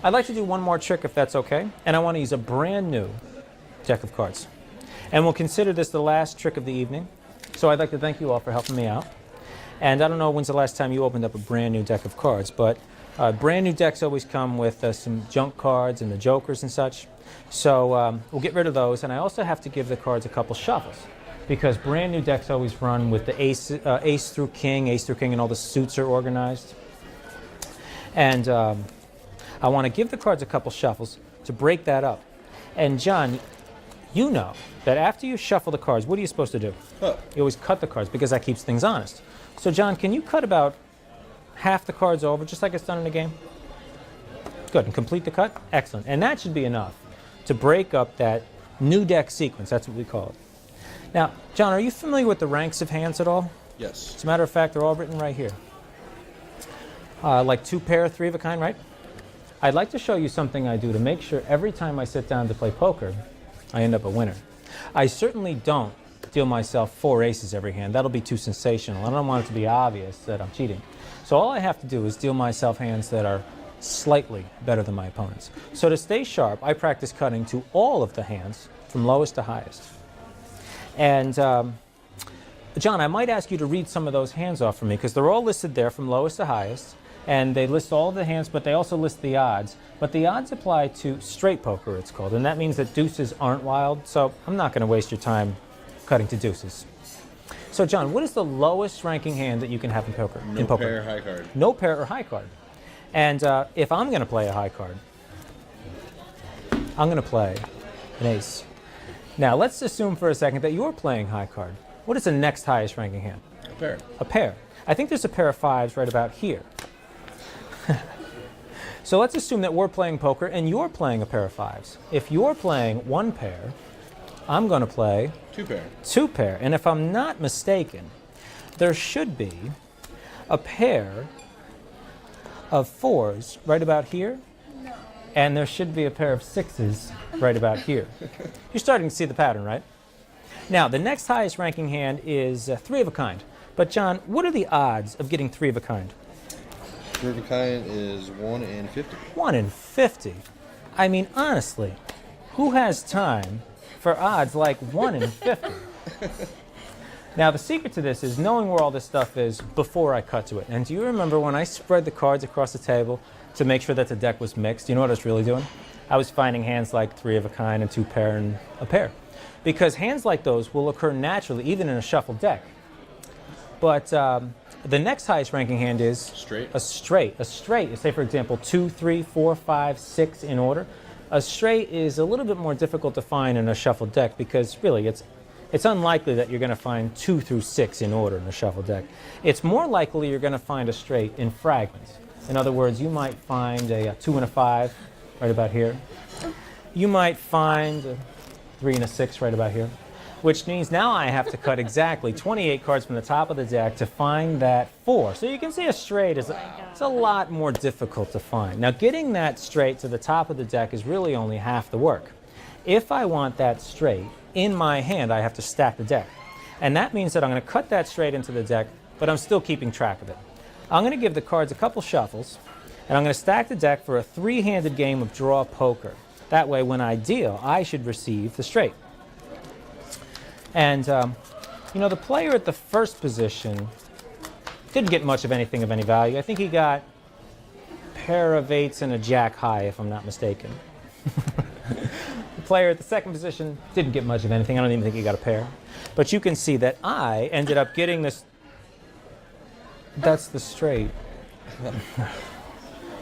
I'd like to do one more trick if that's okay, and I want to use a brand new deck of cards. And we'll consider this the last trick of the evening. So I'd like to thank you all for helping me out. And I don't know when's the last time you opened up a brand new deck of cards, but brand new decks always come with some junk cards and the jokers and such. So we'll get rid of those, and I also have to give the cards a couple shuffles, because brand new decks always run with the ace through king, and all the suits are organized. And I want to give the cards a couple shuffles to break that up. And John, you know that after you shuffle the cards, what are you supposed to do? Cut. You always cut the cards, because that keeps things honest. So John, can you cut about half the cards over, just like it's done in a game? Good, and complete the cut? Excellent. And that should be enough to break up that new deck sequence. That's what we call it. Now, John, are you familiar with the ranks of hands at all? Yes. As a matter of fact, they're all written right here. Like 2 pair, 3 of a kind, right? I'd like to show you something I do to make sure every time I sit down to play poker, I end up a winner. I certainly don't deal myself 4 aces every hand. That'll be too sensational. I don't want it to be obvious that I'm cheating. So all I have to do is deal myself hands that are slightly better than my opponent's. So to stay sharp, I practice cutting to all of the hands from lowest to highest. And John, I might ask you to read some of those hands off for me, because they're all listed there from lowest to highest. And they list all of the hands, but they also list the odds. But the odds apply to straight poker, it's called. And that means that deuces aren't wild. So I'm not going to waste your time cutting to deuces. So John, what is the lowest ranking hand that you can have in poker? No pair, high card. No pair or high card. And if I'm going to play a high card, I'm going to play an ace. Now let's assume for a second that you're playing high card. What is the next highest ranking hand? A pair. A pair. I think there's a pair of 5s right about here. So let's assume that we're playing poker and you're playing a pair of 5s. If you're playing 1 pair, I'm going to play 2 pair. 2 pair. And if I'm not mistaken, there should be a pair of 4s right about here. No. And there should be a pair of 6s right about here. You're starting to see the pattern, right? Now, the next highest ranking hand is 3 of a kind. But John, what are the odds of getting 3 of a kind? 3 of a kind is 1 in 50. 1 in 50? I mean, honestly, who has time for odds like 1 in 50? Now, the secret to this is knowing where all this stuff is before I cut to it. And do you remember when I spread the cards across the table to make sure that the deck was mixed? You know what I was really doing? I was finding hands like 3 of a kind and 2 pair and a pair. Because hands like those will occur naturally, even in a shuffled deck. But the next highest ranking hand is Straight. a straight. A straight is, say, for example, 2, 3, 4, 5, 6 in order. A straight is a little bit more difficult to find in a shuffled deck, because really it's unlikely that you're going to find 2 through 6 in order in a shuffled deck. It's more likely you're going to find a straight in fragments. In other words, you might find a 2 and a 5 right about here. You might find a 3 and a 6 right about here. Which means now I have to cut exactly 28 cards from the top of the deck to find that 4. So you can see a straight is it's a lot more difficult to find. Now, getting that straight to the top of the deck is really only half the work. If I want that straight in my hand, I have to stack the deck. And that means that I'm going to cut that straight into the deck, but I'm still keeping track of it. I'm going to give the cards a couple shuffles, and I'm going to stack the deck for a 3-handed game of draw poker. That way, when I deal, I should receive the straight. And, you know, the player at the first position didn't get much of anything of any value. I think he got a pair of 8s and a jack high, if I'm not mistaken. The player at the second position didn't get much of anything. I don't even think he got a pair. But you can see that I ended up getting this. That's the straight.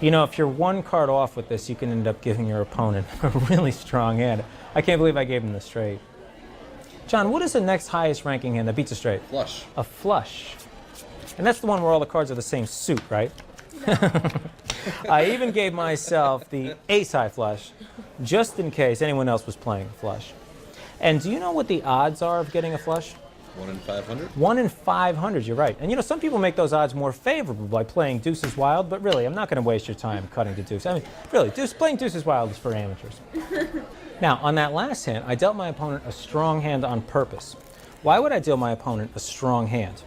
You know, if you're 1 card off with this, you can end up giving your opponent a really strong hand. I can't believe I gave him the straight. John, what is the next highest ranking hand that beats a straight? Flush. A flush. And that's the one where all the cards are the same suit, right? I even gave myself the ace-high flush, just in case anyone else was playing flush. And do you know what the odds are of getting a flush? 1 in 500? 1 in 500, you're right. And you know, some people make those odds more favorable by playing deuces wild, but really, I'm not going to waste your time cutting to deuce. I mean, really, playing deuces wild is for amateurs. Now, on that last hand, I dealt my opponent a strong hand on purpose. Why would I deal my opponent a strong hand?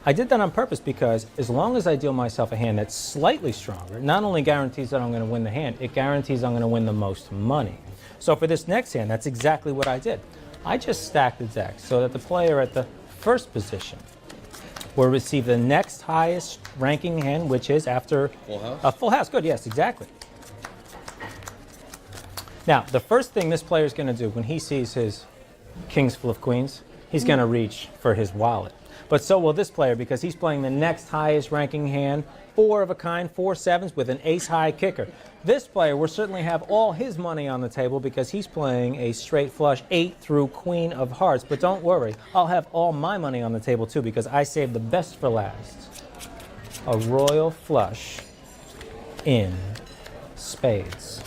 I did that on purpose because as long as I deal myself a hand that's slightly stronger, not only guarantees that I'm going to win the hand, it guarantees I'm going to win the most money. So for this next hand, that's exactly what I did. I just stacked the deck so that the player at the first position will receive the next highest ranking hand, which is after Full house? a full house. Good, yes, exactly. Now, the first thing this player is going to do when he sees his kings full of queens, he's going to reach for his wallet. But so will this player because he's playing the next highest ranking hand, 4 of a kind, 4 sevens with an ace high kicker. This player will certainly have all his money on the table because he's playing a straight flush 8 through queen of hearts. But don't worry, I'll have all my money on the table too because I saved the best for last. A royal flush in spades.